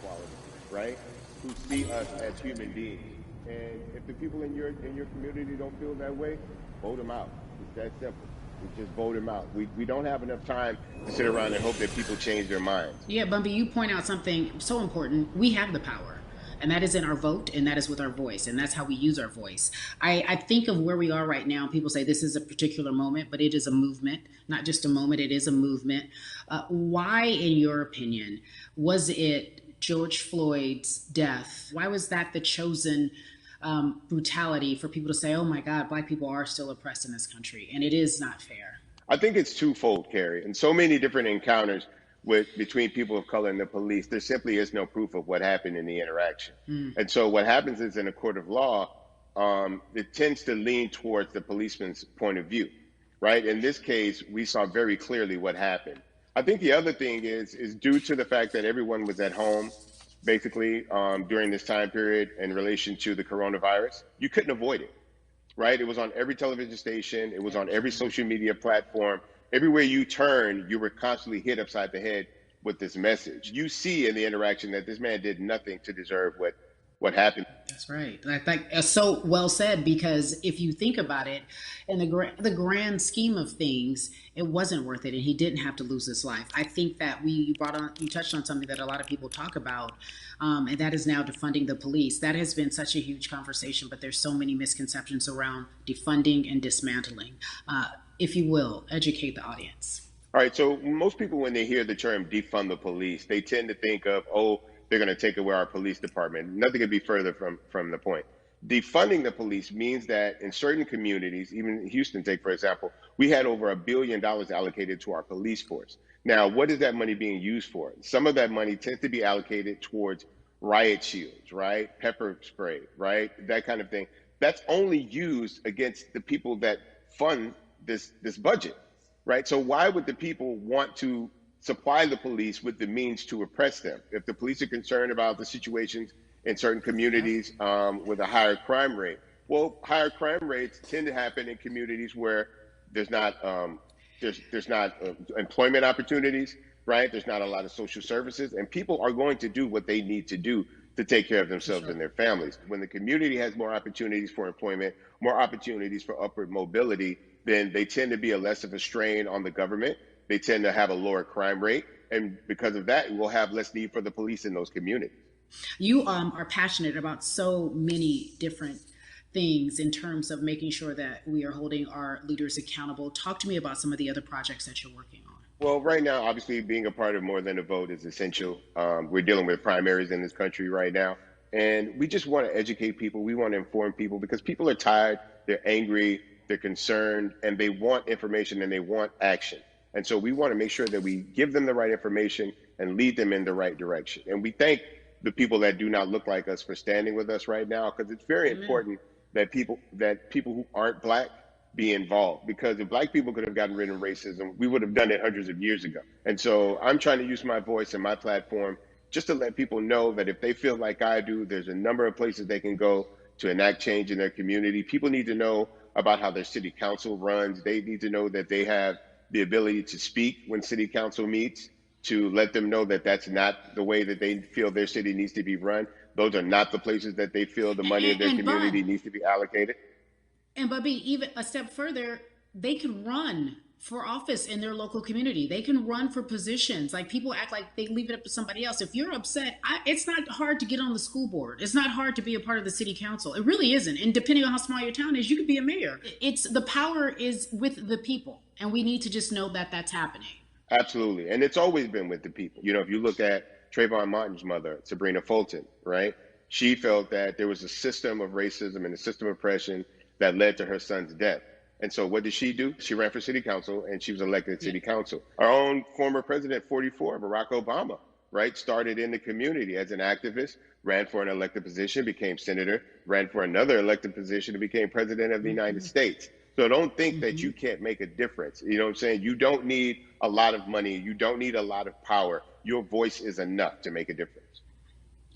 equality, right? Who see us as human beings. And if the people in your community don't feel that way, vote them out. It's that simple. We just vote them out. We don't have enough time to sit around and hope that people change their minds. Yeah, Bumpy, you point out something so important. We have the power. And that is in our vote, and that is with our voice, and that's how we use our voice. I think of where we are right now. People say this is a particular moment, but it is a movement, not just a moment, it is a movement. Why, in your opinion, was it George Floyd's death? Why was that the chosen brutality for people to say, oh my God, Black people are still oppressed in this country, and it is not fair? I think it's twofold, Carrie. In so many different encounters between people of color and the police, there simply is no proof of what happened in the interaction. And so what happens is in a court of law, it tends to lean towards the policeman's point of view, right? In this case, we saw very clearly what happened. I think the other thing is due to the fact that everyone was at home, basically, during this time period in relation to the coronavirus, you couldn't avoid it, right? It was on every television station. It was on every social media platform. Everywhere you turn, you were constantly hit upside the head with this message. You see in the interaction that this man did nothing to deserve what happened. That's right. I think so well said, because if you think about it, in the grand scheme of things, it wasn't worth it, and he didn't have to lose his life. I think that you touched on something that a lot of people talk about, and that is now defunding the police. That has been such a huge conversation, but there's so many misconceptions around defunding and dismantling. If you will, educate the audience. All right. So most people, when they hear the term defund the police, they tend to think of, oh, they're going to take away our police department. Nothing could be further from the point. Defunding the police means that in certain communities, even Houston, take for example, we had over $1 billion allocated to our police force. Now, what is that money being used for? Some of that money tends to be allocated towards riot shields, right? Pepper spray, right? That kind of thing. That's only used against the people that fund this budget, right? So why would the people want to supply the police with the means to oppress them? If the police are concerned about the situations in certain communities with a higher crime rate, well, higher crime rates tend to happen in communities where there's not employment opportunities, right? There's not a lot of social services, and people are going to do what they need to do to take care of themselves and their families. When the community has more opportunities for employment, more opportunities for upward mobility, then they tend to be less of a strain on the government. They tend to have a lower crime rate. And because of that, we'll have less need for the police in those communities. You are passionate about so many different things in terms of making sure that we are holding our leaders accountable. Talk to me about some of the other projects that you're working on. Well, right now, obviously, being a part of More Than a Vote is essential. We're dealing with primaries in this country right now. And we just want to educate people. We want to inform people because people are tired, they're angry, they're concerned, and they want information and they want action. And so we want to make sure that we give them the right information and lead them in the right direction. And we thank the people that do not look like us for standing with us right now, because it's very important that people who aren't Black be involved. Because if Black people could have gotten rid of racism, we would have done it hundreds of years ago. And so I'm trying to use my voice and my platform just to let people know that if they feel like I do, there's a number of places they can go to enact change in their community. People need to know about how their city council runs. They need to know that they have the ability to speak when city council meets, to let them know that that's not the way that they feel their city needs to be run. Those are not the places that they feel the money of their community needs to be allocated. And Bubby, even a step further, they can run for office in their local community. They can run for positions. Like, people act like they leave it up to somebody else. If you're upset, it's not hard to get on the school board. It's not hard to be a part of the city council. It really isn't. And depending on how small your town is, you could be a mayor. It's the power is with the people. And we need to just know that that's happening. Absolutely. And it's always been with the people. You know, if you look at Trayvon Martin's mother, Sabrina Fulton, right? She felt that there was a system of racism and a system of oppression that led to her son's death. And so what did she do? She ran for city council and she was elected to city council. Our own former president, 44, Barack Obama, right, started in the community as an activist, ran for an elected position, became senator, ran for another elected position and became president of the United States. So don't think that you can't make a difference. You know what I'm saying? You don't need a lot of money. You don't need a lot of power. Your voice is enough to make a difference.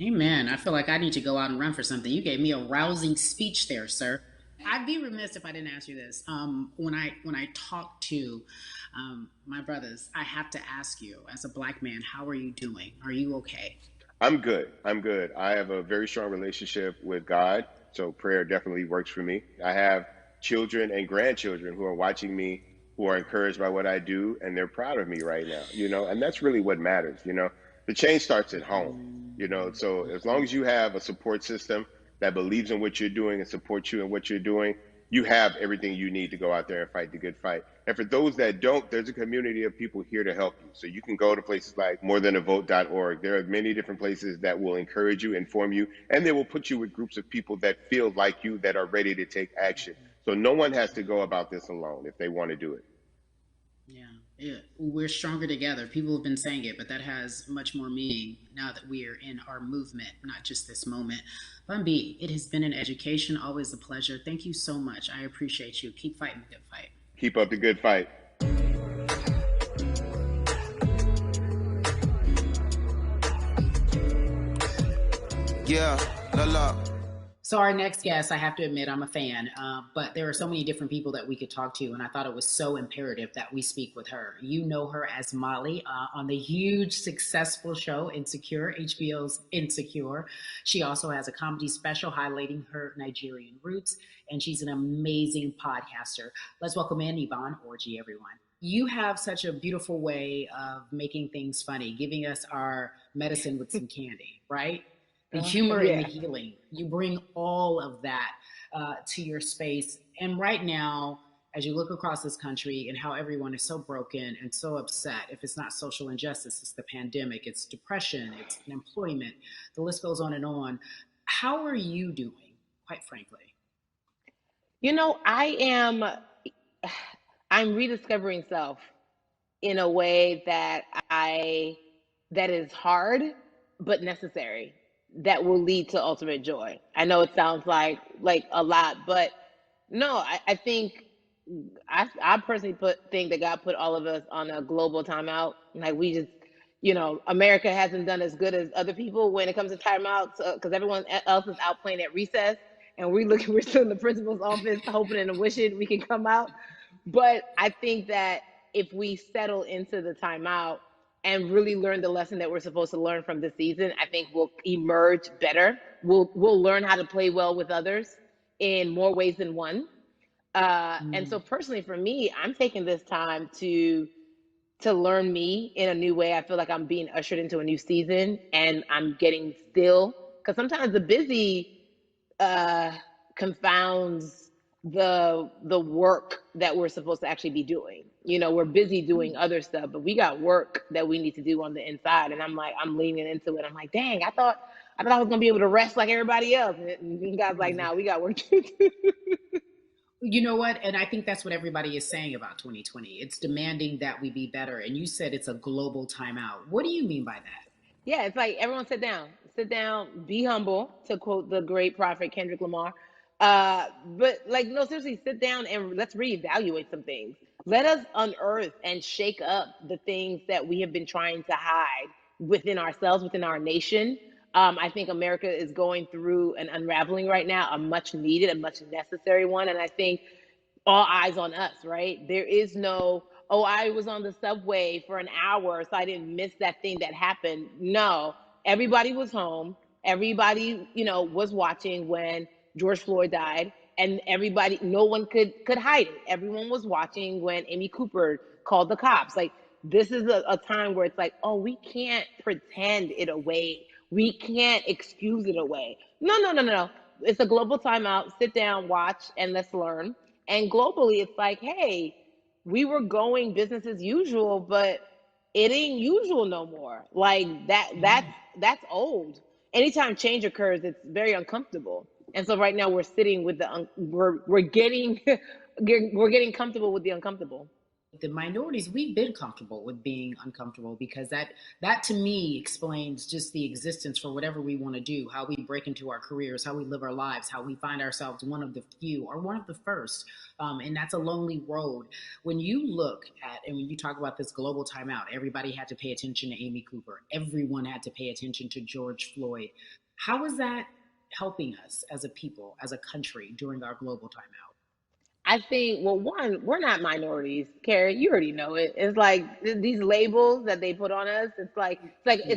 Amen. I feel like I need to go out and run for something. You gave me a rousing speech there, sir. I'd be remiss if I didn't ask you this. When I talk to my brothers, I have to ask you, as a Black man, how are you doing? Are you okay? I'm good. I'm good. I have a very strong relationship with God, so prayer definitely works for me. I have children and grandchildren who are watching me, who are encouraged by what I do, and they're proud of me right now, and that's really what matters, The change starts at home, so as long as you have a support system that believes in what you're doing and supports you in what you're doing, you have everything you need to go out there and fight the good fight. And for those that don't, there's a community of people here to help you. So you can go to places like morethanavote.org. There are many different places that will encourage you, inform you, and they will put you with groups of people that feel like you, that are ready to take action. So no one has to go about this alone if they want to do it. Yeah, yeah, we're stronger together. People have been saying it, but that has much more meaning now that we are in our movement, not just this moment. Bumby, it has been an education, always a pleasure. Thank you so much. I appreciate you. Keep fighting the good fight. Keep up the good fight. Yeah, la. So our next guest, I have to admit, I'm a fan, but there are so many different people that we could talk to, and I thought it was so imperative that we speak with her. You know her as Molly on the huge, successful show Insecure, HBO's Insecure. She also has a comedy special highlighting her Nigerian roots, and she's an amazing podcaster. Let's welcome in Yvonne Orji, everyone. You have such a beautiful way of making things funny, giving us our medicine with some candy, right? The humor and the healing. You bring all of that to your space. And right now, as you look across this country and how everyone is so broken and so upset, if it's not social injustice, it's the pandemic, it's depression, it's unemployment, the list goes on and on. How are you doing, quite frankly? I'm rediscovering self in a way that is hard but necessary, that will lead to ultimate joy. I know it sounds like a lot, but no, I think I personally think that God put all of us on a global timeout. Like we just, America hasn't done as good as other people when it comes to timeouts because everyone else is out playing at recess, and we're still in the principal's office hoping and wishing we can come out. But I think that if we settle into the timeout and really learn the lesson that we're supposed to learn from this season, I think we'll emerge better. We'll learn how to play well with others in more ways than one. And so personally for me, I'm taking this time to learn me in a new way. I feel like I'm being ushered into a new season, and I'm getting still, because sometimes the busy confounds the work that we're supposed to actually be doing. We're busy doing other stuff, but we got work that we need to do on the inside. And I'm leaning into it. I'm like, dang, I thought I was gonna be able to rest like everybody else. And God's like, nah, we got work to do. You know what? And I think that's what everybody is saying about 2020. It's demanding that we be better. And you said it's a global timeout. What do you mean by that? Yeah, it's like everyone sit down, be humble, to quote the great prophet Kendrick Lamar. But like, no, seriously, sit down and let's reevaluate some things. Let us unearth and shake up the things that we have been trying to hide within ourselves, within our nation. I think America is going through an unraveling right now, a much needed, a much necessary one. And I think all eyes on us, right? There is no, oh, I was on the subway for an hour, so I didn't miss that thing that happened. No, everybody was home. Everybody, was watching when George Floyd died, and everybody, no one could hide it. Everyone was watching when Amy Cooper called the cops. Like, this is a time where it's like, oh, we can't pretend it away. We can't excuse it away. No. It's a global timeout. Sit down, watch, and let's learn. And globally, it's like, hey, we were going business as usual, but it ain't usual no more. Like that's old. Anytime change occurs, it's very uncomfortable. And so right now we're sitting with we're getting we're getting comfortable with the uncomfortable. The minorities, we've been comfortable with being uncomfortable, because that to me explains just the existence for whatever we want to do, how we break into our careers, how we live our lives, how we find ourselves one of the few or one of the first. And that's a lonely road. When you look at, and when you talk about this global timeout, everybody had to pay attention to Amy Cooper, everyone had to pay attention to George Floyd. How is that helping us as a people, as a country, during our global timeout? I think, well, one, we're not minorities, Carrie. You already know it. It's like these labels that they put on us. It's Yeah.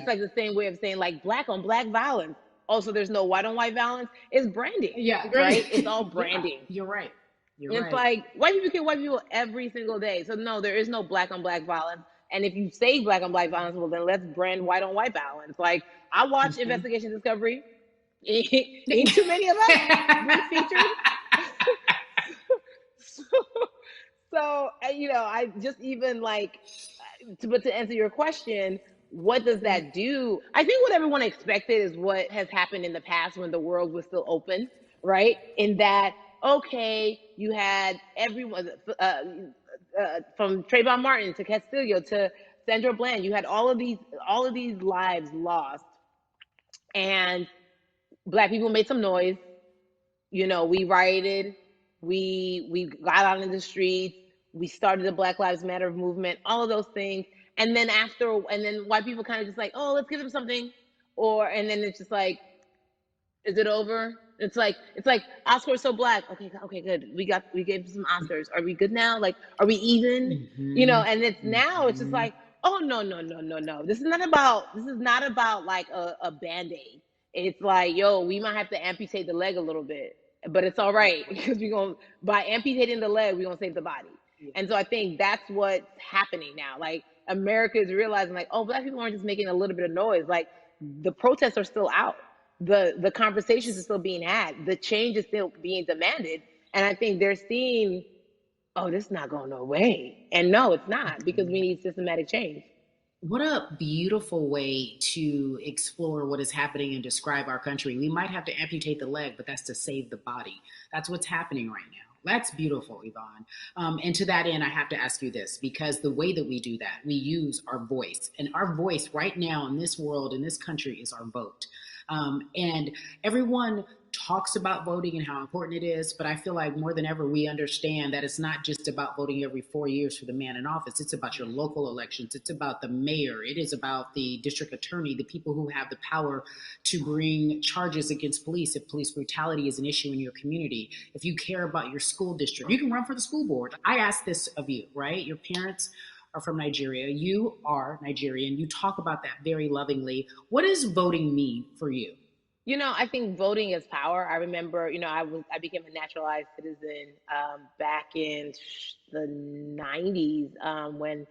like the same way of saying like black on black violence. Also, there's no white on white violence. It's branding, Yeah, right? It's great. all Yeah, branding. you're right. You're It's right. like white people kill white people every single day. So no, there is no black on black violence. And if you say black on black violence, well then let's brand white on white violence. Like I watch Mhm. Investigation Discovery. Ain't too many of us been featured. so, I just even like, but to answer your question, what does that do? I think what everyone expected is what has happened in the past when the world was still open, right? In that, okay, you had everyone from Trayvon Martin to Castillo to Sandra Bland. You had all of these lives lost, and black people made some noise. We rioted, we got out in the streets, we started the Black Lives Matter movement, all of those things. And then white people kind of just like, oh, let's give them something. And then it's just like, is it over? It's like Oscars so black. Okay, good. We gave some Oscars. Are we good now? Like, are we even? Mhm. And it's now it's just Mhm. like, oh no, no, no, no, no. This is not about like a band-aid. It's like, yo, we might have to amputate the leg a little bit, but it's all right because we're gonna by amputating the leg, we're gonna save the body. Yeah. And so I think that's what's happening now. Like America is realizing, like, oh, black people aren't just making a little bit of noise. Like the protests are still out, the conversations are still being had, the change is still being demanded, and I think they're seeing, oh, this is not going away, and no, it's not, because we need systematic change. What a beautiful way to explore what is happening and describe our country. We might have to amputate the leg, but that's to save the body. That's what's happening right now. That's beautiful, Yvonne. And to that end, I have to ask you this because the way that we do that, we use our voice. And our voice right now in this world, in this country, is our vote. And everyone talks about voting and how important it is, but I feel like more than ever we understand that it's not just about voting every 4 years for the man in office. It's about your local elections. It's about the mayor. It is about the district attorney, the people who have the power to bring charges against police if police brutality is an issue in your community. If you care about your school district, you can run for the school board. I ask this of you, right? Your parents are from Nigeria. You are Nigerian. You talk about that very lovingly. What does voting mean for you? I think voting is power. I remember, I became a naturalized citizen back in the '90s when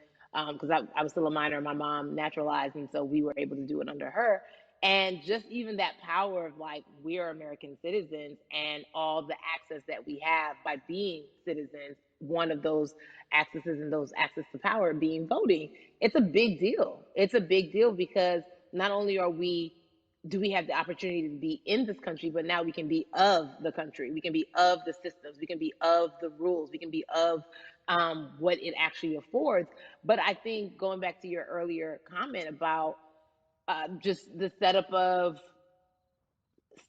because I was still a minor. My mom naturalized, and so we were able to do it under her. And just even that power of like we're American citizens and all the access that we have by being citizens. One of those accesses and those access to power being voting. It's a big deal. It's a big deal because not only are we do we have the opportunity to be in this country, but now we can be of the country. We can be of the systems. We can be of the rules. We can be of what it actually affords. But I think going back to your earlier comment about just the setup of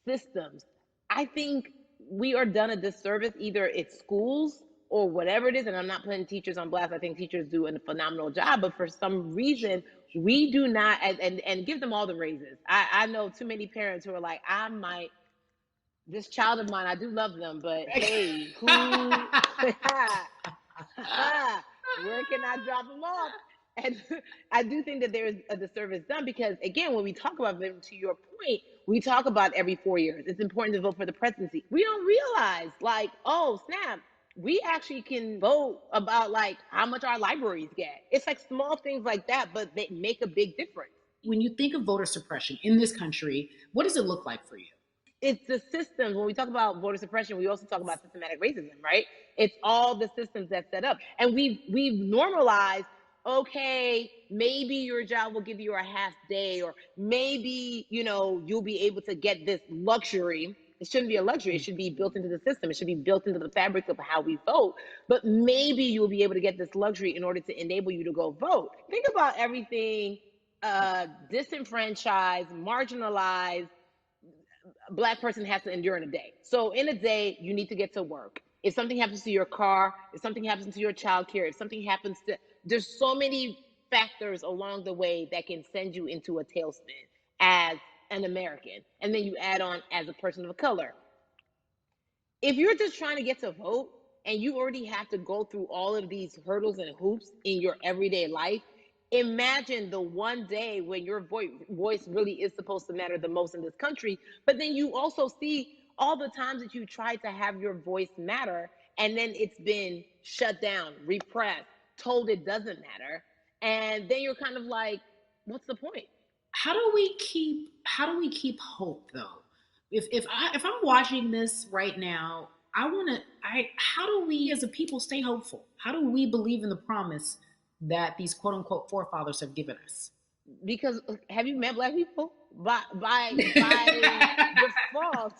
systems, I think we are done a disservice. Either it's schools or whatever it is, and I'm not putting teachers on blast. I think teachers do a phenomenal job, but for some reason we do not, and give them all the raises. I know too many parents who are like, I might, this child of mine, I do love them, but hey, who where can I drop them off? And I do think that there is a disservice done because, again, when we talk about them, to your point, we talk about every 4 years. It's important to vote for the presidency. We don't realize, like, oh, snap, we actually can vote about, like, how much our libraries get. It's like small things like that, but they make a big difference. When you think of voter suppression in this country, what does it look like for you? It's the systems. When we talk about voter suppression, we also talk about systematic racism, right? It's all the systems that set up. And we've normalized, okay, maybe your job will give you a half day, or maybe, you'll be able to get this luxury. It shouldn't be a luxury. It should be built into the system. It should be built into the fabric of how we vote. But maybe you'll be able to get this luxury in order to enable you to go vote. Think about everything disenfranchised, marginalized Black person has to endure in a day. So in a day, you need to get to work. If something happens to your car, if something happens to your child care, if something happens to, there's so many factors along the way that can send you into a tailspin as an American. And then you add on as a person of color. If you're just trying to get to vote and you already have to go through all of these hurdles and hoops in your everyday life, imagine the one day when your voice really is supposed to matter the most in this country. But then you also see all the times that you tried to have your voice matter, and then it's been shut down, repressed, told it doesn't matter. And then you're kind of like, what's the point? How do we keep hope though? If I'm watching this right now, I how do we as a people stay hopeful? How do we believe in the promise that these quote unquote forefathers have given us? Because have you met black people? By default,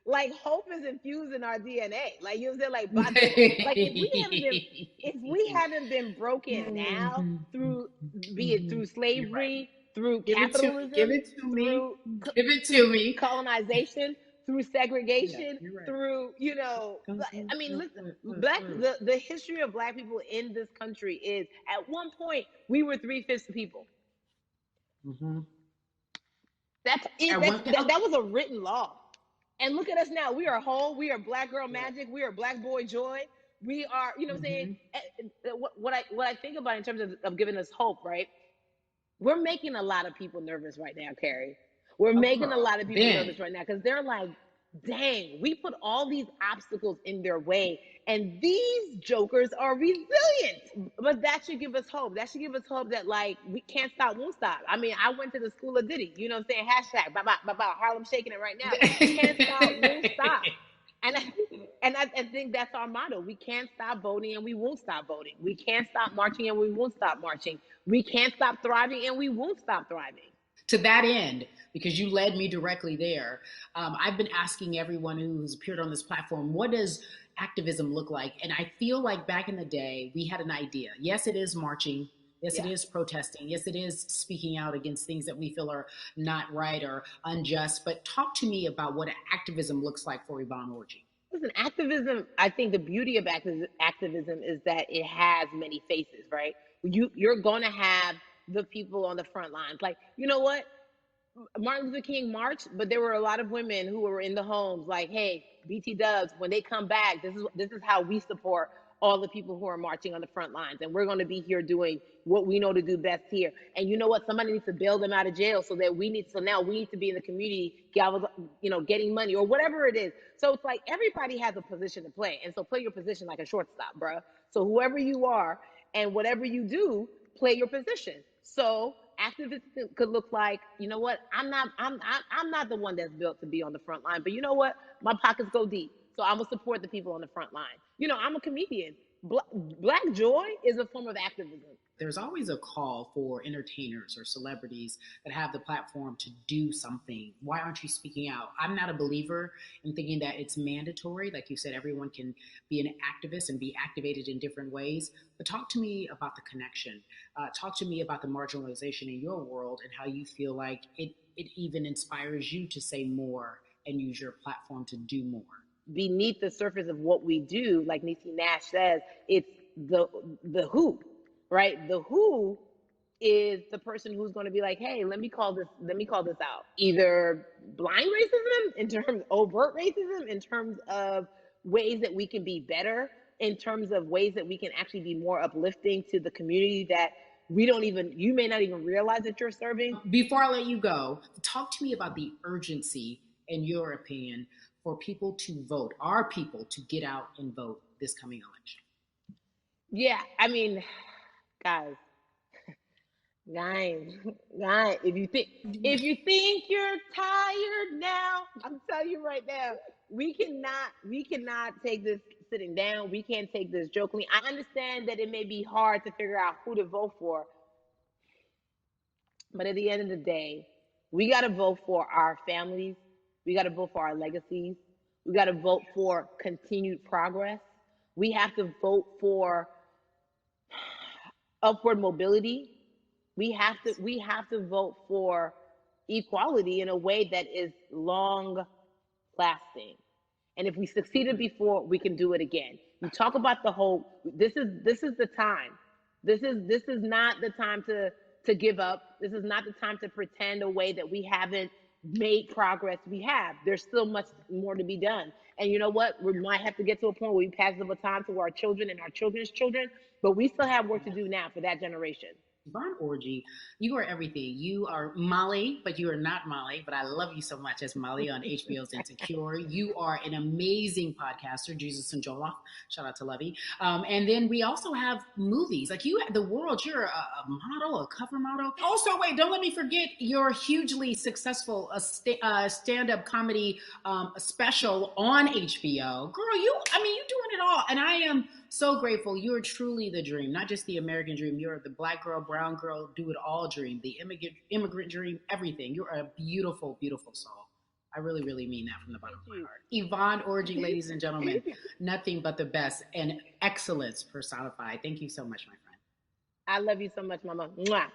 like hope is infused in our DNA. Like, you know what I'm saying? Like, by like if we haven't been broken now through, be it through You're right. slavery, through Give capitalism, it to me. through Give it to me. colonization, through Yeah, segregation, you're right. through, I mean, listen, the history of black people in this country is, at one point we were 3/5 people. Mm-hmm. That's it. At one, That was a written law. And look at us now. We are whole. We are black girl magic. We are black boy joy. We are, you know what I'm saying? What I think about in terms of giving us hope, right? We're making a lot of people nervous right now, Carrie. We're making a lot of people nervous right now because they're like, dang, we put all these obstacles in their way, and these jokers are resilient. But that should give us hope. That should give us hope that, like, we can't stop, won't stop. I mean, I went to the school of Diddy, you know what I'm saying? Hashtag, Harlem shaking it right now. Can't stop, won't stop. And I think that's our motto. We can't stop voting and we won't stop voting. We can't stop marching and we won't stop marching. We can't stop thriving and we won't stop thriving. To that end, because you led me directly there, I've been asking everyone who's appeared on this platform, what does activism look like? And I feel like back in the day, we had an idea. Yes, it is marching. Yes, it is protesting. Yes, it is speaking out against things that we feel are not right or unjust. But talk to me about what activism looks like for Yvonne Orji. Listen, activism, I think the beauty of activism is that it has many faces, right? You're going to have the people on the front lines. Like, you know what? Martin Luther King marched, but there were a lot of women who were in the homes like, hey, BT Dubs, when they come back, this is how we support all the people who are marching on the front lines. And we're going to be here doing what we know to do best here. And you know what? Somebody needs to bail them out of jail so now we need to be in the community, getting money or whatever it is. So it's like everybody has a position to play. And so play your position like a shortstop, bruh. So whoever you are and whatever you do, play your position. So activism could look like, you know what? I'm not the one that's built to be on the front line, but you know what? My pockets go deep. So I'm gonna support the people on the front line. I'm a comedian. Black joy is a form of activism. There's always a call for entertainers or celebrities that have the platform to do something. Why aren't you speaking out? I'm not a believer in thinking that it's mandatory. Like you said, everyone can be an activist and be activated in different ways. But talk to me about the connection. Talk to me about the marginalization in your world and how you feel like it even inspires you to say more and use your platform to do more. Beneath the surface of what we do, like Niecy Nash says, it's the who, right? The who is the person who's going to be like, hey, let me call this out. Either blind racism in terms of overt racism, in terms of ways that we can be better, in terms of ways that we can actually be more uplifting to the community that you may not even realize that you're serving. Before I let you go, talk to me about the urgency, in your opinion, for people to vote, our people to get out and vote this coming election. Yeah, I mean, guys, if you think you're tired now, I'm telling you right now, we cannot take this sitting down. We can't take this jokingly. I understand that it may be hard to figure out who to vote for, but at the end of the day, we got to vote for our families. We got to vote for our legacies. We got to vote for continued progress. We have to vote for upward mobility. We have to vote for equality in a way that is long lasting. And if we succeeded before, we can do it again. You talk about the hope. This is the time. This is not the time to give up. This is not the time to pretend a way that we haven't made progress. We have. There's still much more to be done. And you know what? We might have to get to a point where we pass the baton to our children and our children's children, but we still have work to do now for that generation. Yvonne Orji, you are everything. You are Molly, but you are not Molly. But I love you so much as Molly on HBO's Insecure. You are an amazing podcaster, Jesus and Joloff. Shout out to Lovey. And then we also have movies. Like you, The World, you're a model, a cover model. Also, wait, don't let me forget your hugely successful stand-up comedy special on HBO. Girl, you're doing it all. And I am so grateful. You are truly the dream, not just the American dream. You're the Black girl, brown girl, do it all dream, the immigrant dream, everything. You're a beautiful, beautiful soul. I really, really mean that from the bottom of my heart. Yvonne Orji, ladies and gentlemen, nothing but the best and excellence personified. Thank you so much, my friend. I love you so much, Mama. Mwah.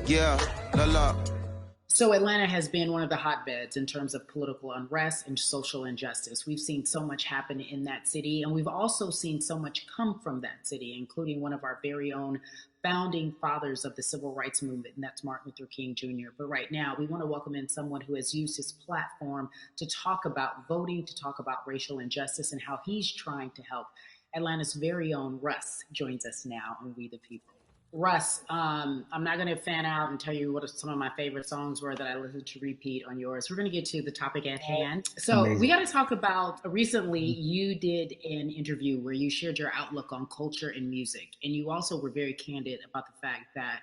Yeah, la la. So Atlanta has been one of the hotbeds in terms of political unrest and social injustice. We've seen so much happen in that city, and we've also seen so much come from that city, including one of our very own founding fathers of the civil rights movement, and that's Martin Luther King Jr. But right now, we want to welcome in someone who has used his platform to talk about voting, to talk about racial injustice, and how he's trying to help. Atlanta's very own Russ joins us now on We the People. Russ, I'm not going to fan out and tell you what some of my favorite songs were that I listened to repeat on yours. We're going to get to the topic at hand. So Amazing. We got to talk about, recently you did an interview where you shared your outlook on culture and music. And you also were very candid about the fact that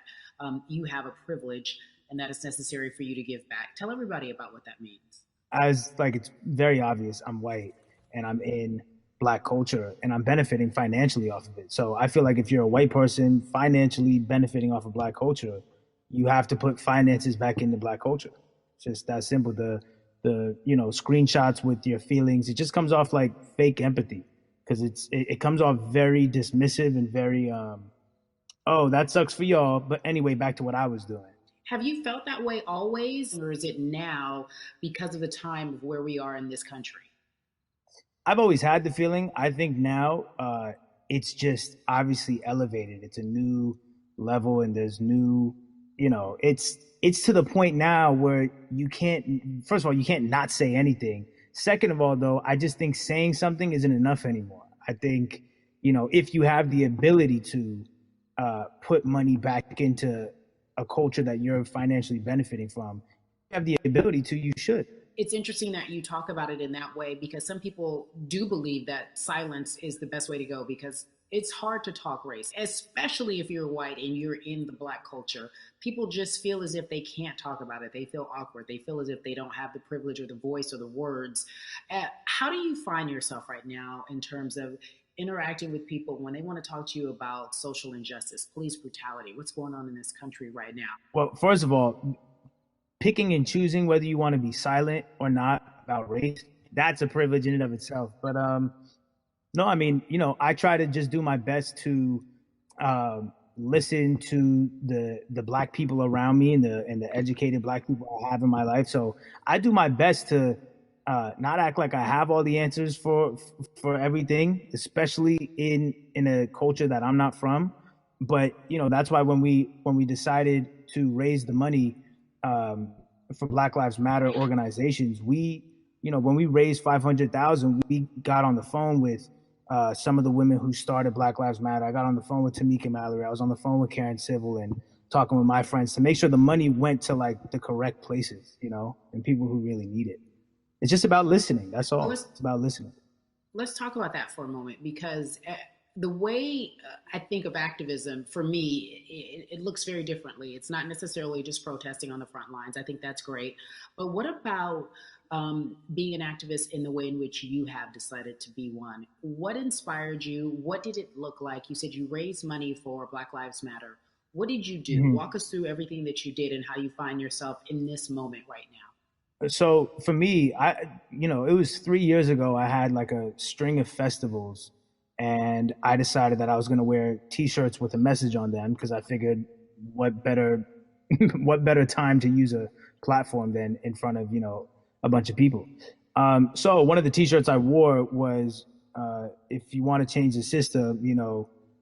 you have a privilege and that it's necessary for you to give back. Tell everybody about what that means. It's very obvious. I'm white and I'm in Black culture and I'm benefiting financially off of it. So I feel like if you're a white person financially benefiting off of Black culture, you have to put finances back into Black culture. It's just that simple. The screenshots with your feelings, it just comes off like fake empathy because it comes off very dismissive and very, oh, that sucks for y'all. But anyway, back to what I was doing. Have you felt that way always, or is it now because of the time of where we are in this country? I've always had the feeling. I think now it's just obviously elevated. It's a new level and there's new, it's to the point now where you can't, first of all, you can't not say anything. Second of all, though, I just think saying something isn't enough anymore. I think, if you have the ability to put money back into a culture that you're financially benefiting from, you have the ability to, you should. It's interesting that you talk about it in that way because some people do believe that silence is the best way to go because it's hard to talk race, especially if you're white and you're in the Black culture. People just feel as if they can't talk about it. They feel awkward. They feel as if they don't have the privilege or the voice or the words. How do you find yourself right now in terms of interacting with people when they want to talk to you about social injustice, police brutality? What's going on in this country right now? Well, first of all, picking and choosing whether you want to be silent or not about race, that's a privilege in and of itself. But no, I try to just do my best to listen to the Black people around me and the educated Black people I have in my life. So I do my best to not act like I have all the answers for everything, especially in a culture that I'm not from. But that's why when we decided to raise the money for Black Lives Matter organizations, when we raised $500,000, we got on the phone with some of the women who started Black Lives Matter. I got on the phone with Tamika Mallory. I was on the phone with Karen Civil and talking with my friends to make sure the money went to like the correct places, and people who really need it. It's just about listening. That's all. It's about listening. Let's talk about that for a moment because the way I think of activism, for me, it looks very differently. It's not necessarily just protesting on the front lines. I think that's great. But what about being an activist in the way in which you have decided to be one? What inspired you? What did it look like? You said you raised money for Black Lives Matter. What did you do? Mm-hmm. Walk us through everything that you did and how you find yourself in this moment right now. So for me, it was 3 years ago, I had like a string of festivals. And I decided that I was going to wear T-shirts with a message on them because I figured what better time to use a platform than in front of, a bunch of people. So one of the T-shirts I wore was, if you want to change the system,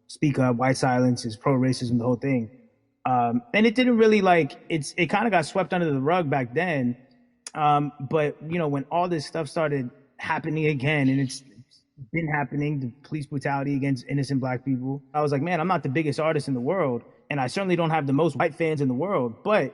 speak up, white silence is pro-racism, the whole thing. And it didn't really it kind of got swept under the rug back then. But when all this stuff started happening again, and it's been happening, the police brutality against innocent Black people, I was like, man, I'm not the biggest artist in the world, and I certainly don't have the most white fans in the world, but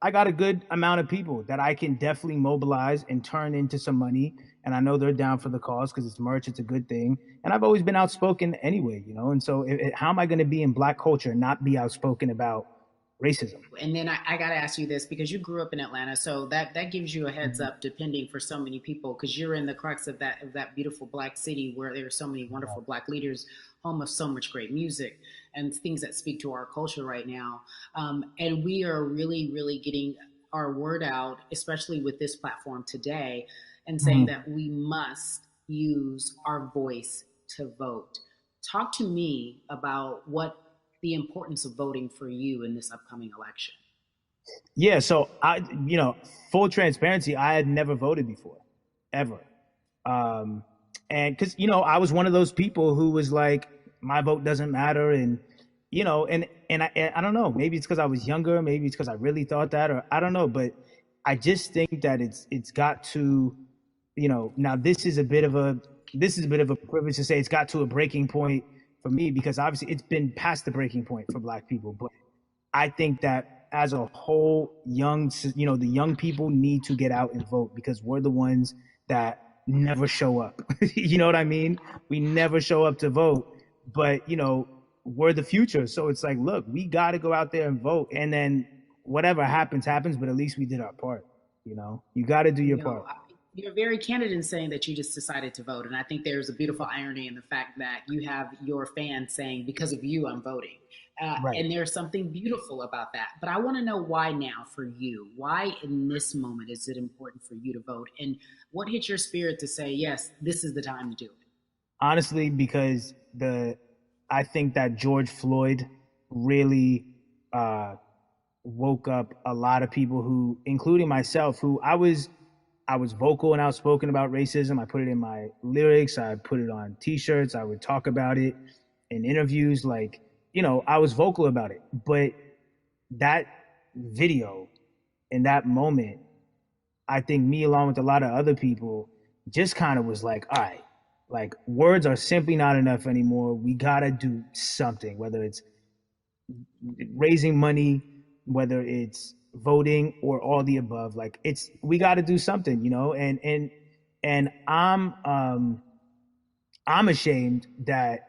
I got a good amount of people that I can definitely mobilize and turn into some money. And I know they're down for the cause because it's merch. It's a good thing. And I've always been outspoken anyway, And so how am I going to be in Black culture and not be outspoken about racism? And then I got to ask you this, because you grew up in Atlanta. So that gives you a heads up, depending for so many people, because you're in the crux of that beautiful Black city where there are so many wonderful Black leaders, home of so much great music and things that speak to our culture right now. And we are really, really getting our word out, especially with this platform today, and saying that we must use our voice to vote. Talk to me about what the importance of voting for you in this upcoming election. Yeah, so full transparency, I had never voted before, ever. And because, I was one of those people who was like, my vote doesn't matter. And, I don't know, maybe it's because I was younger, maybe it's because I really thought that, or I don't know, but I just think that it's got to, now this is a bit of a privilege to say it's got to a breaking point for me, because obviously it's been past the breaking point for Black people. But I think that as a whole, the young people need to get out and vote, because we're the ones that never show up. You know what I mean? We never show up to vote, but we're the future. So it's like, look, we got to go out there and vote, and then whatever happens, but at least we did our part. You got to do your part. You're very candid in saying that you just decided to vote. And I think there's a beautiful irony in the fact that you have your fans saying, because of you, I'm voting. Right. And there's something beautiful about that. But I want to know why now for you. Why in this moment is it important for you to vote? And what hit your spirit to say, yes, this is the time to do it? Honestly, because I think that George Floyd really woke up a lot of people who, including myself, who I was vocal and outspoken about racism. I put it in my lyrics. I put it on T-shirts. I would talk about it in interviews. I was vocal about it. But that video in that moment, I think me, along with a lot of other people, just kind of was like, all right, words are simply not enough anymore. We got to do something, whether it's raising money, whether it's voting, or all the above. We got to do something, and I'm ashamed that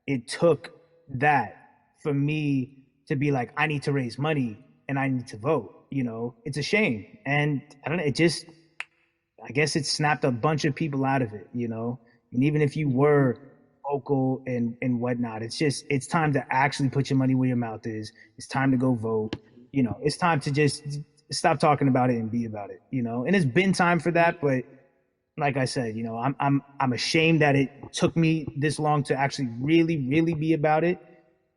it took that for me to be like, I need to raise money and I need to vote. It's a shame. And I don't know, I guess it snapped a bunch of people out of it, and even if you were vocal and whatnot, it's time to actually put your money where your mouth is. It's time to go vote. It's time to just stop talking about it and be about it, and it's been time for that. But like I said, I'm ashamed that it took me this long to actually really, really be about it.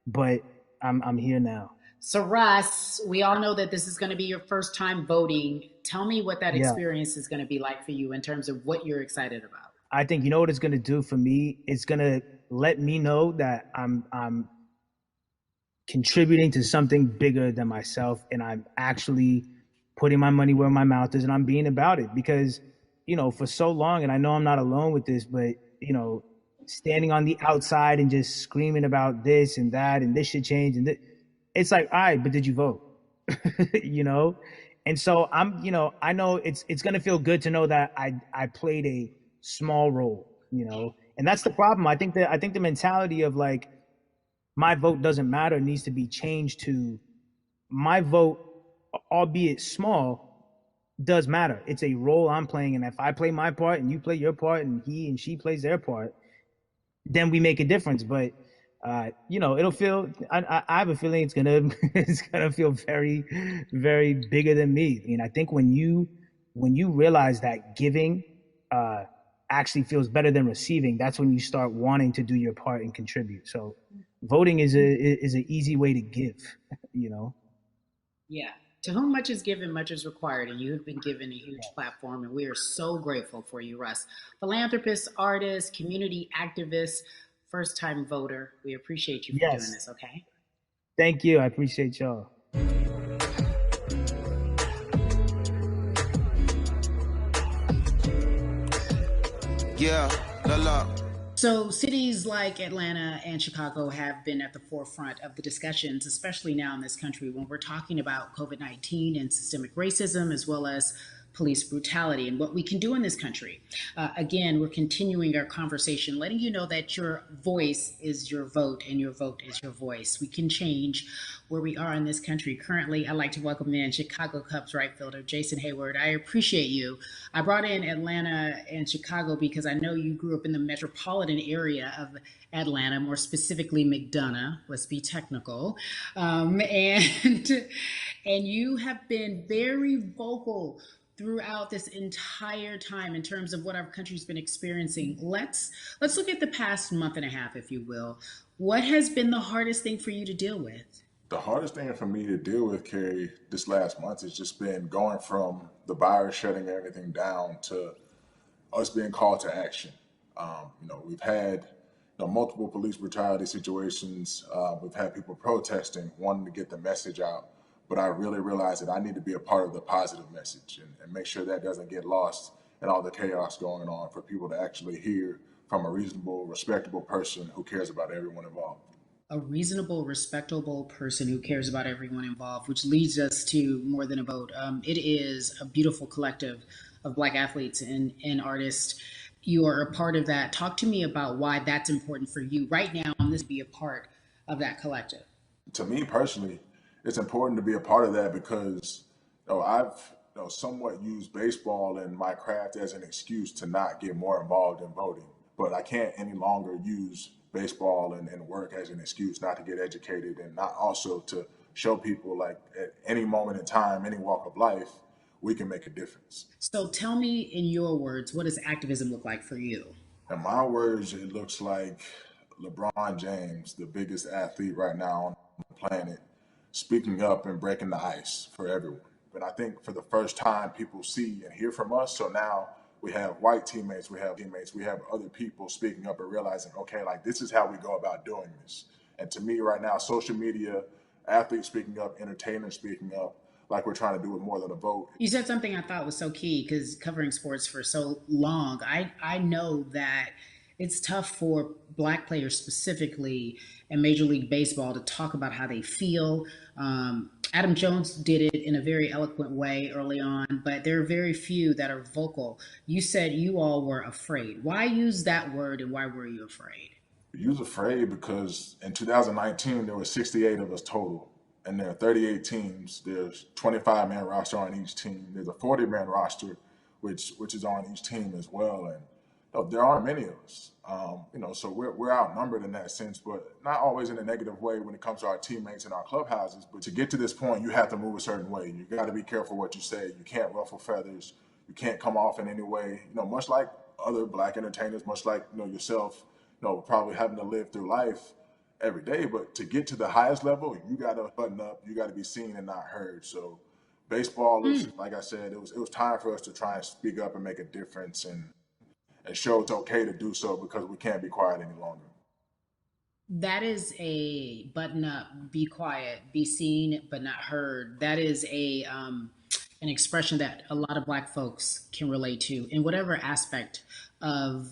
But I'm here now. So Russ, we all know that this is going to be your first time voting. Tell me what that experience is going to be like for you in terms of what you're excited about. I think, what it's going to do for me? It's going to let me know that I'm contributing to something bigger than myself, and I'm actually putting my money where my mouth is, and I'm being about it. Because, for so long, and I know I'm not alone with this, but, standing on the outside and just screaming about this and that, and this should change, and it's like, all right, but did you vote? And so I know it's going to feel good to know that I played a small role, and that's the problem. I think the mentality of my vote doesn't matter needs to be changed to my vote, albeit small, does matter. It's a role I'm playing, and if I play my part and you play your part and he and she plays their part, then we make a difference. But it'll feel. I have a feeling it's gonna feel very, very bigger than me. I think when you realize that giving actually feels better than receiving, that's when you start wanting to do your part and contribute. So voting is an easy way to give. Yeah. To whom much is given, much is required, and you have been given a huge platform, and we are so grateful for you, Russ. Philanthropist, artist, community activist, first-time voter. We appreciate you for doing this, okay? Thank you. I appreciate y'all. Yeah, la la. So, cities like Atlanta and Chicago have been at the forefront of the discussions, especially now in this country when we're talking about COVID-19 and systemic racism, as well as police brutality and what we can do in this country. Again, we're continuing our conversation, letting you know that your voice is your vote and your vote is your voice. We can change where we are in this country. Currently, I'd like to welcome in Chicago Cubs right fielder Jason Hayward. I appreciate you. I brought in Atlanta and Chicago because I know you grew up in the metropolitan area of Atlanta, more specifically McDonough, let's be technical. And you have been very vocal throughout this entire time in terms of what our country's been experiencing. Let's look at the past month and a half, if you will. What has been the hardest thing for you to deal with? The hardest thing for me to deal with, Carrie, this last month has just been going from the virus shutting everything down to us being called to action. We've had multiple police brutality situations. We've had people protesting, wanting to get the message out. But I really realized that I need to be a part of the positive message and make sure that doesn't get lost in all the chaos going on, for people to actually hear from a reasonable, respectable person who cares about everyone involved. A reasonable, respectable person who cares about everyone involved, which leads us to More Than a Vote. It is a beautiful collective of Black athletes and artists. You are a part of that. Talk to me about why that's important for you right now and this be a part of that collective. To me personally, it's important to be a part of that because I've somewhat used baseball and my craft as an excuse to not get more involved in voting. But I can't any longer use baseball and work as an excuse not to get educated, and not also to show people, like, at any moment in time, any walk of life, we can make a difference. So tell me in your words, what does activism look like for you? In my words, it looks like LeBron James, the biggest athlete right now on the planet, speaking up and breaking the ice for everyone. But I think for the first time, people see and hear from us. So now we have white teammates, we have other people speaking up and realizing, okay, like, this is how we go about doing this. And to me right now, social media, athletes speaking up, entertainers speaking up, like we're trying to do with More Than a Vote. You said something I thought was so key, because covering sports for so long, I know that it's tough for Black players specifically in Major League Baseball to talk about how they feel. Adam Jones did it in a very eloquent way early on, but there are very few that are vocal. You said you all were afraid. Why use that word, and why were you afraid? We was afraid because in 2019, there were 68 of us total. And there are 38 teams. There's 25-man roster on each team. There's a 40-man roster, which is on each team as well. And there aren't many of us. So we're outnumbered in that sense, but not always in a negative way when it comes to our teammates and our clubhouses. But to get to this point, you have to move a certain way. You got to be careful what you say. You can't ruffle feathers. You can't come off in any way. Much like other Black entertainers, much like yourself, probably having to live through life every day. But to get to the highest level, you got to button up. You got to be seen and not heard. So baseball is, like I said, it was time for us to try and speak up and make a difference and show it's okay to do so, because we can't be quiet any longer. That is a button up, be quiet, be seen but not heard. That is an expression that a lot of Black folks can relate to in whatever aspect of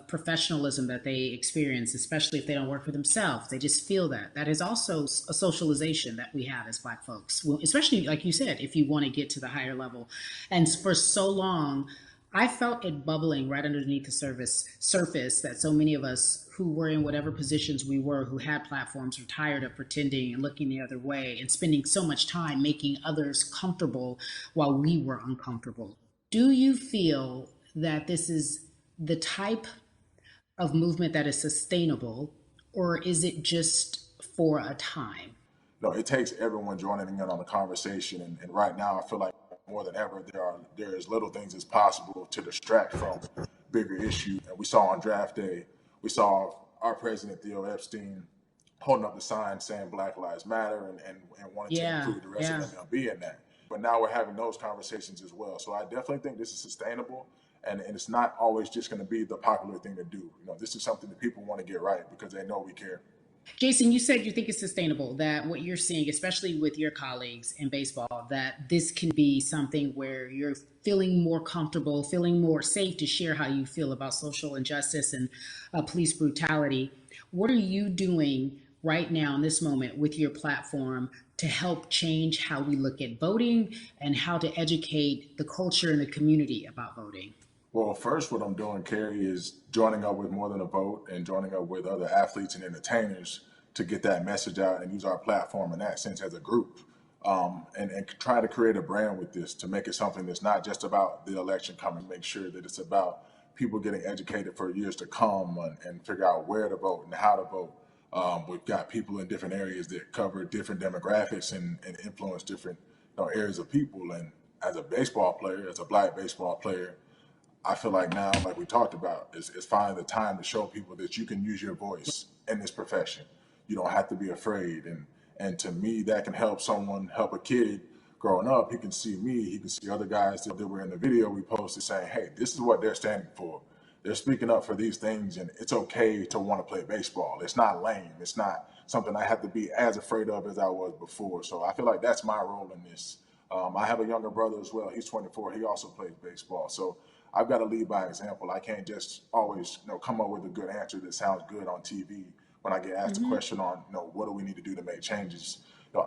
professionalism that they experience, especially if they don't work for themselves. They just feel that. That is also a socialization that we have as Black folks, well, especially, like you said, if you want to get to the higher level. And for so long, I felt it bubbling right underneath the surface that so many of us who were in whatever positions we were, who had platforms, were tired of pretending and looking the other way and spending so much time making others comfortable while we were uncomfortable. Do you feel that this is the type of movement that is sustainable, or is it just for a time? No, it takes everyone joining in on the conversation. And right now, I feel like more than ever, there is little things as possible to distract from bigger issues. And we saw on draft day, we saw our president, Theo Epstein, holding up the sign saying Black Lives Matter and wanting to include the rest of MLB in that. But now we're having those conversations as well. So I definitely think this is sustainable, and it's not always just going to be the popular thing to do. This is something that people want to get right because they know we care. Jason, you said you think it's sustainable, that what you're seeing, especially with your colleagues in baseball, that this can be something where you're feeling more comfortable, feeling more safe to share how you feel about social injustice and police brutality. What are you doing right now in this moment with your platform to help change how we look at voting and how to educate the culture and the community about voting? Well, first, what I'm doing, Carrie, is joining up with More Than a Vote and joining up with other athletes and entertainers to get that message out and use our platform in that sense as a group. And try to create a brand with this to make it something that's not just about the election coming, make sure that it's about people getting educated for years to come and figure out where to vote and how to vote. We've got people in different areas that cover different demographics and influence different areas of people. And as a baseball player, as a Black baseball player, I feel like now, like we talked about, is finding the time to show people that you can use your voice in this profession. You don't have to be afraid. And to me, that can help someone, help a kid growing up. He can see me, he can see other guys that were in the video we posted saying, hey, this is what they're standing for. They're speaking up for these things, and it's okay to want to play baseball. It's not lame. It's not something I have to be as afraid of as I was before. So I feel like that's my role in this. I have a younger brother as well. He's 24. He also plays baseball. So I've got to lead by example. I can't just always, come up with a good answer that sounds good on TV when I get asked a question on, what do we need to do to make changes.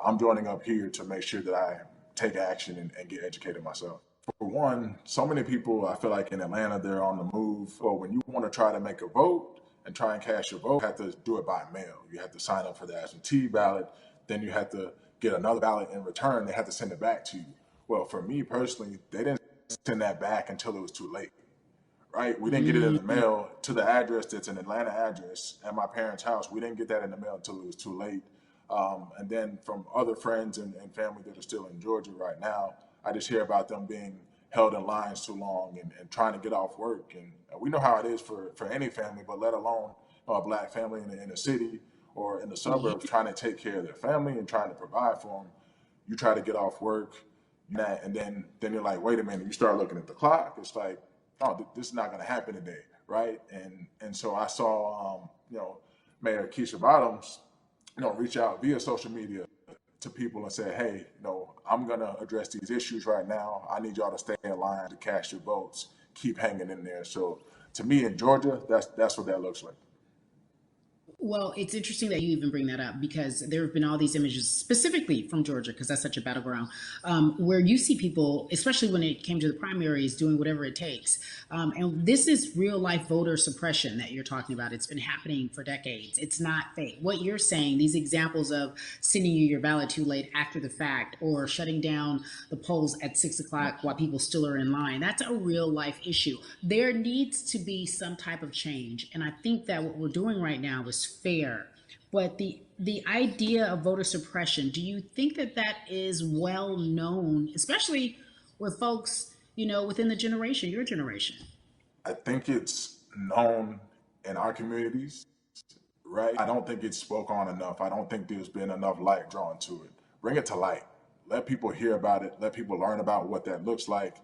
I'm joining up here to make sure that I take action and get educated myself. For one, so many people, I feel like in Atlanta, they're on the move. Or when you want to try to make a vote and try and cast your vote, you have to do it by mail. You have to sign up for the absentee ballot. Then you have to get another ballot in return. They have to send it back to you. Well, for me personally, they didn't send that back until it was too late, right? We didn't get it in the mail to the address that's an Atlanta address at my parents' house. We didn't get that in the mail until it was too late. And then from other friends and family that are still in Georgia right now, I just hear about them being held in lines too long and trying to get off work. And we know how it is for any family, but let alone a Black family in the inner city or in the suburbs trying to take care of their family and trying to provide for them. You try to get off work, and then you're like, wait a minute, you start looking at the clock. It's like, oh, this is not going to happen today, right? And so I saw, Mayor Keisha Bottoms, reach out via social media to people and say, hey, I'm going to address these issues right now. I need y'all to stay in line to cast your votes. Keep hanging in there. So to me in Georgia, that's what that looks like. Well, it's interesting that you even bring that up because there have been all these images specifically from Georgia, because that's such a battleground, where you see people, especially when it came to the primaries, doing whatever it takes. And this is real life voter suppression that you're talking about. It's been happening for decades. It's not fake. What you're saying, these examples of sending you your ballot too late after the fact or shutting down the polls at 6 o'clock while people still are in line, that's a real life issue. There needs to be some type of change. And I think that what we're doing right now is fair. But the idea of voter suppression, do you think that is well known, especially with folks, within the generation, your generation? I think it's known in our communities, right? I don't think it's spoke on enough. I don't think there's been enough light drawn to it. Bring it to light. Let people hear about it. Let people learn about what that looks like.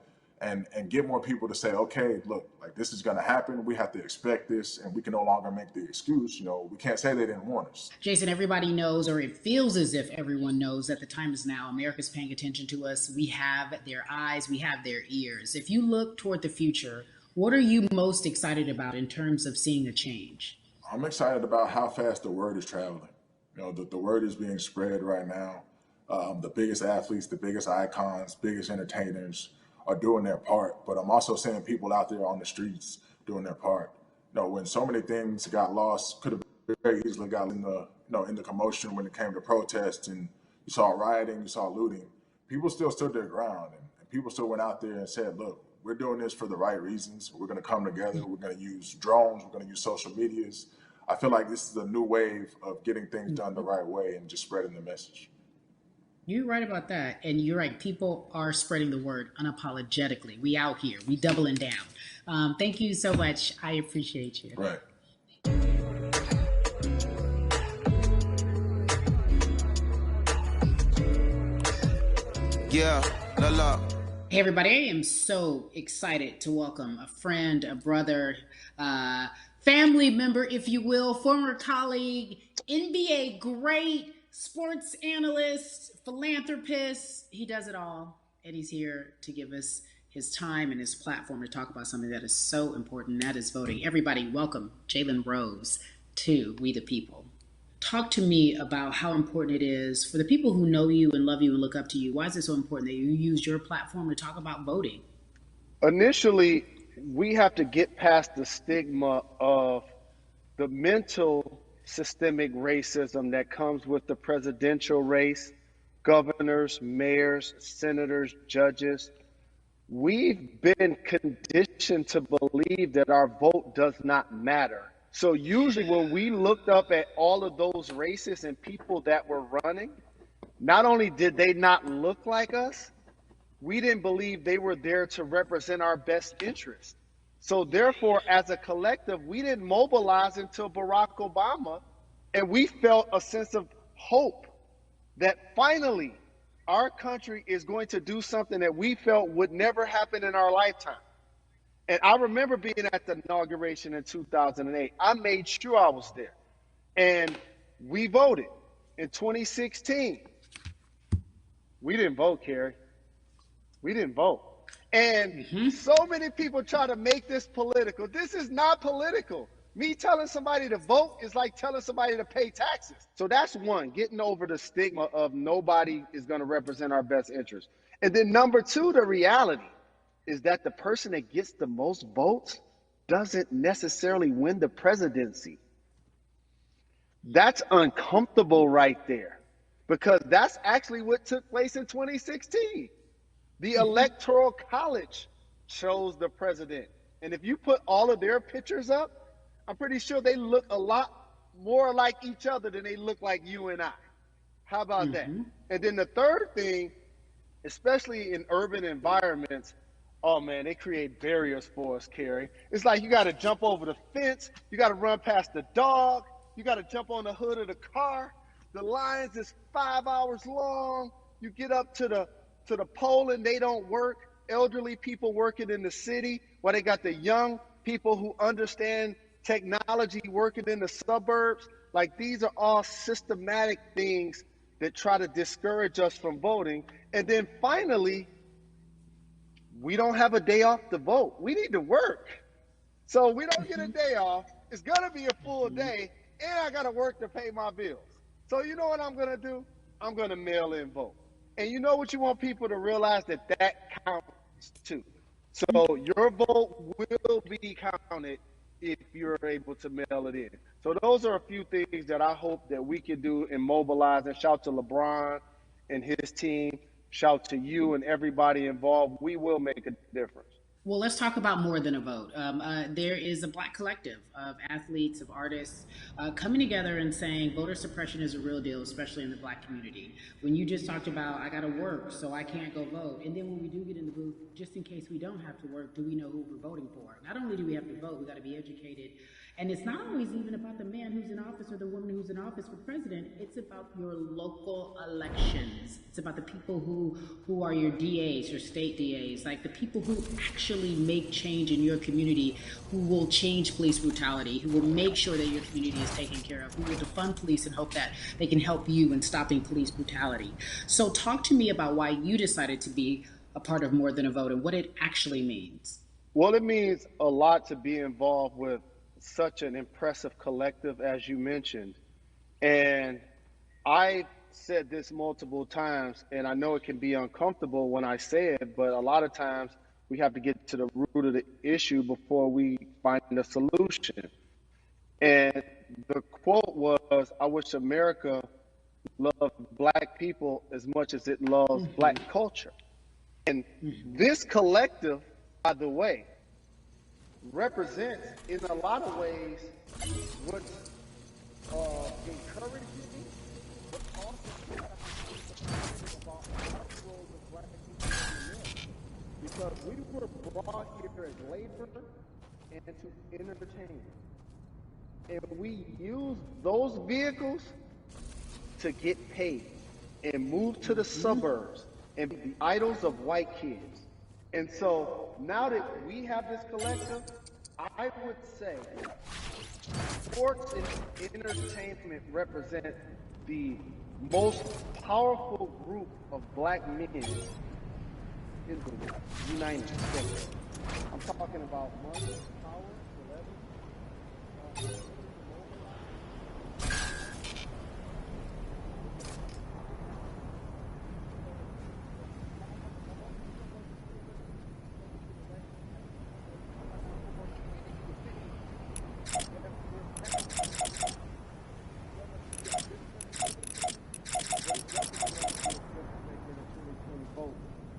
And get more people to say, okay, look, like this is going to happen. We have to expect this, and we can no longer make the excuse. We can't say they didn't warn us. Jason, everybody knows, or it feels as if everyone knows that the time is now. America's paying attention to us. We have their eyes. We have their ears. If you look toward the future, what are you most excited about in terms of seeing a change? I'm excited about how fast the word is traveling. The word is being spread right now. The biggest athletes, the biggest icons, biggest entertainers are doing their part, but I'm also seeing people out there on the streets doing their part. When so many things got lost, could have very easily got in the commotion when it came to protests, and you saw rioting, you saw looting. People still stood their ground, and people still went out there and said, look, we're doing this for the right reasons. We're going to come together. We're going to use drones. We're going to use social medias. I feel like this is a new wave of getting things done the right way and just spreading the message. You're right about that. And you're right. People are spreading the word unapologetically. We out here. We doubling down. Thank you so much. I appreciate you. Right. Yeah, la la. Hey, everybody. I am so excited to welcome a friend, a brother, family member, if you will, former colleague, NBA great, sports analyst, philanthropist. He does it all. And he's here to give us his time and his platform to talk about something that is so important. That is voting. Everybody, welcome Jalen Rose to We the People. Talk to me about how important it is for the people who know you and love you and look up to you. Why is it so important that you use your platform to talk about voting? Initially, we have to get past the stigma of the mental systemic racism that comes with the presidential race, governors, mayors, senators, judges. We've been conditioned to believe that our vote does not matter. So usually when we looked up at all of those races and people that were running, not only did they not look like us, we didn't believe they were there to represent our best interests. So therefore, as a collective, we didn't mobilize until Barack Obama, and we felt a sense of hope that finally our country is going to do something that we felt would never happen in our lifetime. And I remember being at the inauguration in 2008. I made sure I was there. And we voted. In 2016, we didn't vote, Carrie. We didn't vote. And so many people try to make this political. This is not political. Me telling somebody to vote is like telling somebody to pay taxes. So that's one, getting over the stigma of nobody is going to represent our best interest. And then number two, the reality is that the person that gets the most votes doesn't necessarily win the presidency. That's uncomfortable right there, because that's actually what took place in 2016. The Electoral College chose the president. And if you put all of their pictures up, I'm pretty sure they look a lot more like each other than they look like you and I. How about that? And then the third thing, especially in urban environments, oh man, they create barriers for us, Carrie. It's like you got to jump over the fence, you got to run past the dog, you got to jump on the hood of the car. The lines is 5 hours long. You get up to the poll and they don't work. Elderly people working in the city, while they got the young people who understand technology working in the suburbs. Like, these are all systematic things that try to discourage us from voting. And then finally, we don't have a day off to vote. We need to work. So we don't get a day off. It's going to be a full day, and I got to work to pay my bills. So you know what I'm going to do? I'm going to mail in vote. And you know what you want people to realize? That counts too. So your vote will be counted if you're able to mail it in. So those are a few things that I hope that we can do and mobilize. And shout to LeBron and his team. Shout to you and everybody involved. We will make a difference. Well, let's talk about more than a vote. There is a Black collective of athletes, of artists coming together and saying voter suppression is a real deal, especially in the Black community. When you just talked about, I got to work, so I can't go vote. And then when we do get in the booth, just in case we don't have to work, do we know who we're voting for? Not only do we have to vote, we got to be educated. And it's not always even about the man who's in office or the woman who's in office for president. It's about your local elections. It's about the people who are your DAs, your state DAs, like the people who actually make change in your community, who will change police brutality, who will make sure that your community is taken care of, who will defund police and hope that they can help you in stopping police brutality. So talk to me about why you decided to be a part of More Than a Vote and what it actually means. Well, it means a lot to be involved with such an impressive collective, as you mentioned. And I said this multiple times, and I know it can be uncomfortable when I say it, but a lot of times we have to get to the root of the issue before we find a solution. And the quote was, I wish America loved Black people as much as it loves Black culture. And this collective, by the way, represents in a lot of ways what encourages me, but also about the roles of Black people in this. Because we were brought here as labor and to entertain. And we use those vehicles to get paid and move to the suburbs and be the idols of white kids. And so now that we have this collective, I would say Sports and entertainment represent the most powerful group of black men in the United States. I'm talking about money, power, celebrity.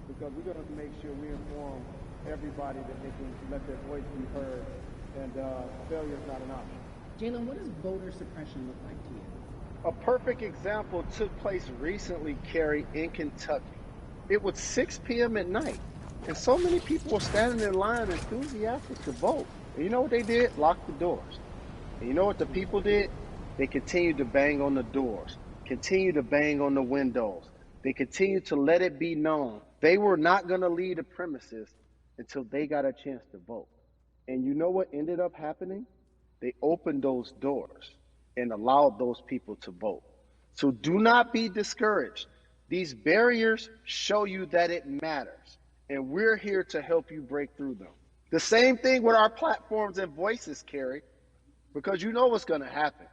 Because we're going to make sure we inform everybody that they can let their voice be heard, and failure is not an option. Jalen, what does voter suppression look like to you? A perfect example took place recently, Carrie, in Kentucky. It was 6 p.m. at night, and so many people were standing in line enthusiastic to vote. And you know what they did? Locked the doors. And you know what the people did? They continued to bang on the doors, continued to bang on the windows. They continued to let it be known they were not going to leave the premises until they got a chance to vote. And you know what ended up happening? They opened those doors and allowed those people to vote. So do not be discouraged. These barriers show you that it matters, and we're here to help you break through them. The same thing with our platforms and voices, Carrie, because you know what's going to happen.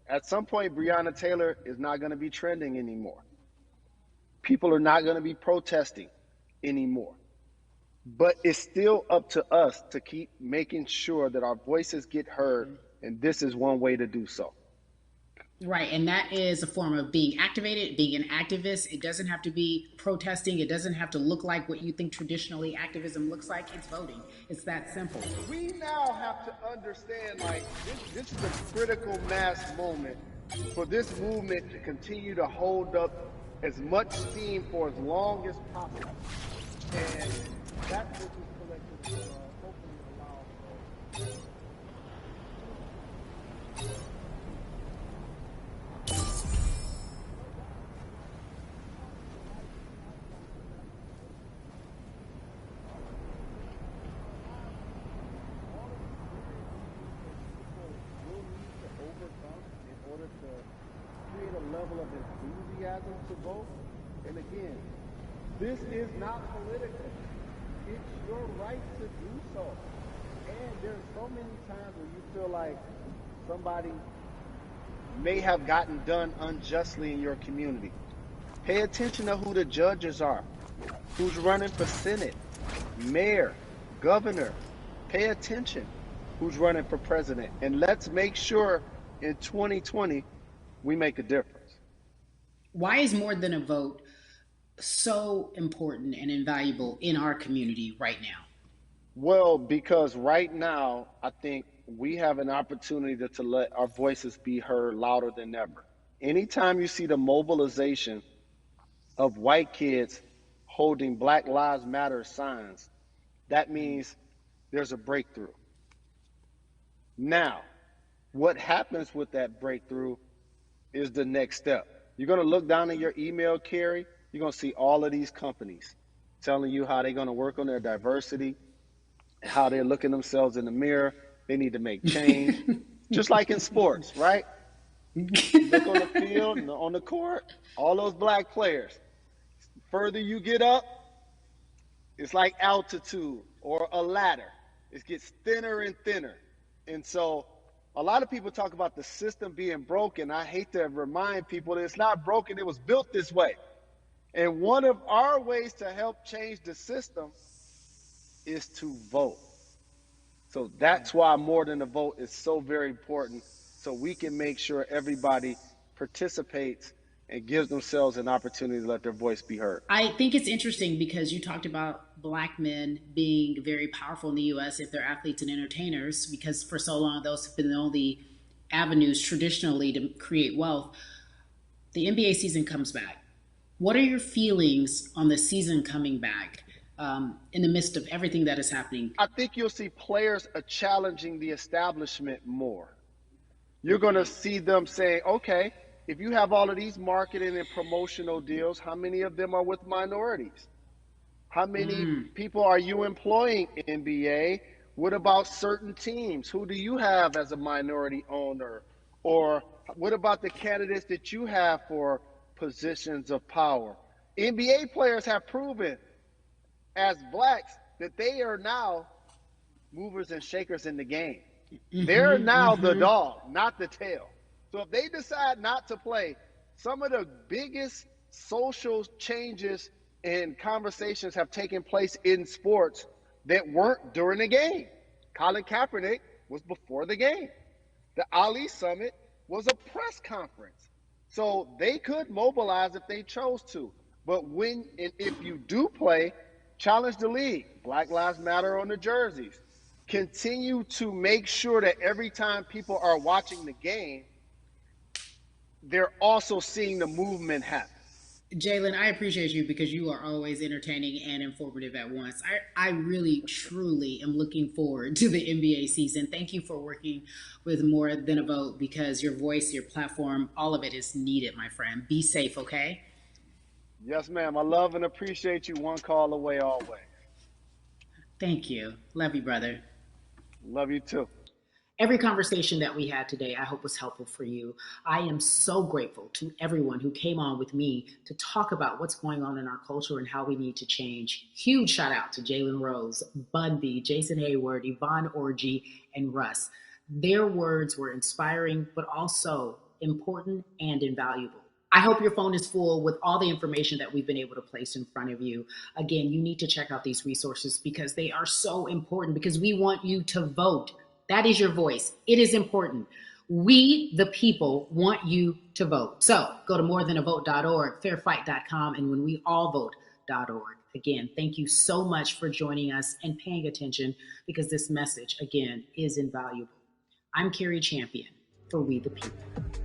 At some point, Breonna Taylor is not going to be trending anymore. People are not going to be protesting anymore. But it's still up to us to keep making sure that our voices get heard, and this is one way to do so. Right, and that is a form of being activated, being an activist. It doesn't have to be protesting. It doesn't have to look like what you think traditionally activism looks like. It's voting. It's that simple. We now have to understand, like, this is a critical mass moment for this movement to continue to hold up as much steam for as long as possible. And that's what this collective hopefully allows. Level of enthusiasm to vote. And again, this is not political. It's your right to do so. And there's so many times where you feel like somebody may have gotten done unjustly in your community. Pay attention to who the judges are, who's running for Senate, mayor, governor. Pay attention who's running for president. And let's make sure in 2020 we make a difference. Why is more than a vote so important and invaluable in our community right now? Well, because right now, I think we have an opportunity to let our voices be heard louder than ever. Anytime you see the mobilization of white kids holding Black Lives Matter signs, that means there's a breakthrough. Now, what happens with that breakthrough is the next step. You're going to look down in your email, Carrie. You're going to see all of these companies telling you how they're going to work on their diversity, how they're looking themselves in the mirror. They need to make change, just like in sports, right? Look on the field and on the court, all those black players. Further you get up, it's like altitude or a ladder. It gets thinner and thinner. And so a lot of people talk about the system being broken. I hate to remind people that it's not broken. It was built this way. And one of our ways to help change the system is to vote. So that's why more than a vote is so very important, so we can make sure everybody participates and gives themselves an opportunity to let their voice be heard. I think it's interesting because you talked about black men being very powerful in the U.S. if they're athletes and entertainers, because for so long those have been the only avenues traditionally to create wealth. The NBA season comes back. What are your feelings on the season coming back in the midst of everything that is happening? I think you'll see players challenging the establishment more. You're going to see them saying, okay, if you have all of these marketing and promotional deals, how many of them are with minorities? How many people are you employing, NBA? What about certain teams? Who do you have as a minority owner? Or what about the candidates that you have for positions of power? NBA players have proven as blacks that they are now movers and shakers in the game. They're now the dog, not the tail. So if they decide not to play, some of the biggest social changes and conversations have taken place in sports that weren't during the game. Colin Kaepernick was before the game. The Ali Summit was a press conference. So they could mobilize if they chose to. But when and if you do play, challenge the league. Black Lives Matter on the jerseys. Continue to make sure that every time people are watching the game, they're also seeing the movement happen. Jalen, I appreciate you because you are always entertaining and informative at once. I really, truly am looking forward to the NBA season. Thank you for working with More Than a Vote because your voice, your platform, all of it is needed, my friend. Be safe, okay? Yes, ma'am. I love and appreciate you. One call away always. Thank you. Love you, brother. Love you too. Every conversation that we had today, I hope was helpful for you. I am so grateful to everyone who came on with me to talk about what's going on in our culture and how we need to change. Huge shout out to Jalen Rose, Bun B, Jason Hayward, Yvonne Orji, and Russ. Their words were inspiring, but also important and invaluable. I hope your phone is full with all the information that we've been able to place in front of you. Again, you need to check out these resources because they are so important because we want you to vote. That is your voice. It is important. We, the people, want you to vote. So go to morethanavote.org, fairfight.com, and whenweallvote.org. Again, thank you so much for joining us and paying attention because this message, again, is invaluable. I'm Carrie Champion for We the People.